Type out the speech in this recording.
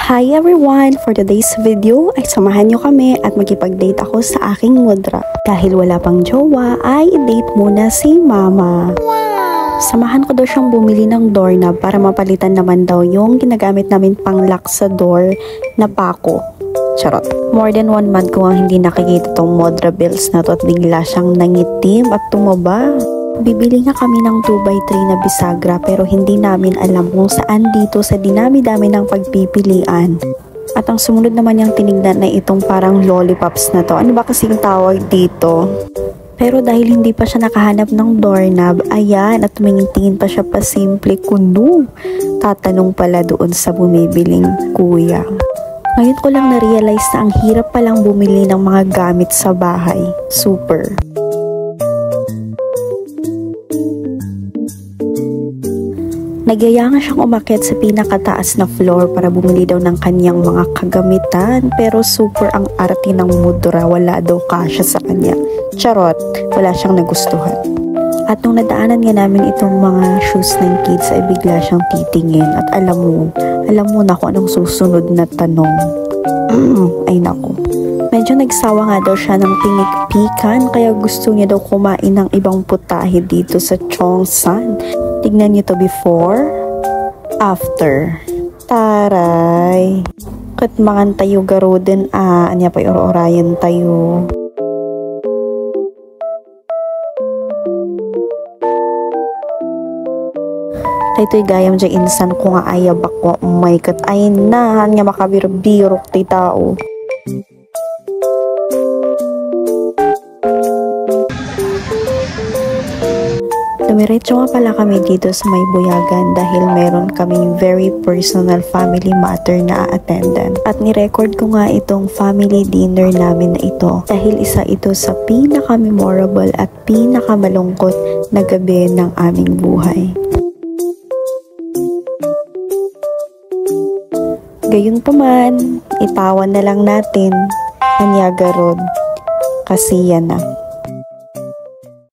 Hi everyone! For today's video ay samahan nyo kami at makipag-date ako sa aking mudra. Dahil wala pang jowa ay date muna si mama. Samahan ko daw siyang bumili ng doorknob para mapalitan naman daw yung ginagamit namin pang lock sa door na pako. Charot. More than 1 month ko ang hindi nakikita tong mudra bills na to at bigla siyang nangitim at tumaba. Bibili nga kami ng 2x3 na bisagra pero hindi namin alam kung saan dito sa dinami-dami ng pagpipilian. At ang sumunod naman yung tinignan na itong parang lollipops na to. Ano ba kasing tawag dito? Pero dahil hindi pa siya nakahanap ng doorknob, ayan, at tumingin-tingin pa siya pa simple kuno. Tatanong pala doon sa bumibiling kuya. Ngayon ko lang na-realize na ang hirap palang bumili ng mga gamit sa bahay. Super. Nagyaya nga siyang umakyat sa pinakataas na floor para bumili daw ng kanyang mga kagamitan pero super ang arte ng mudra, wala daw kasya sa kanya. Charot, wala siyang nagustuhan. At nung nadaanan nga namin itong mga shoes ng kids ay bigla siyang titingin at alam mo na kung anong susunod na tanong. Ay naku. Medyo nagsawa nga daw siya ng pinik-pikan kaya gusto niya daw kumain ng ibang putahe dito sa Chongsan. Tignan niyo to before, after. Taray. Katmangan tayo garoden anya pa orayan tayo. Ito'y gayam dyan insan ko nga ayabak ko. Oh my God, ay na, nga makabirok ti tao. Dumiretso nga pala kami dito sa may buyagan dahil meron kaming very personal family matter na attendan. At ni-record ko nga itong family dinner namin na ito dahil isa ito sa pinaka-memorable at pinaka-malungkot na gabi ng aming buhay. Gayunpaman, itawan na lang natin ang Niagara Road kasi yan na.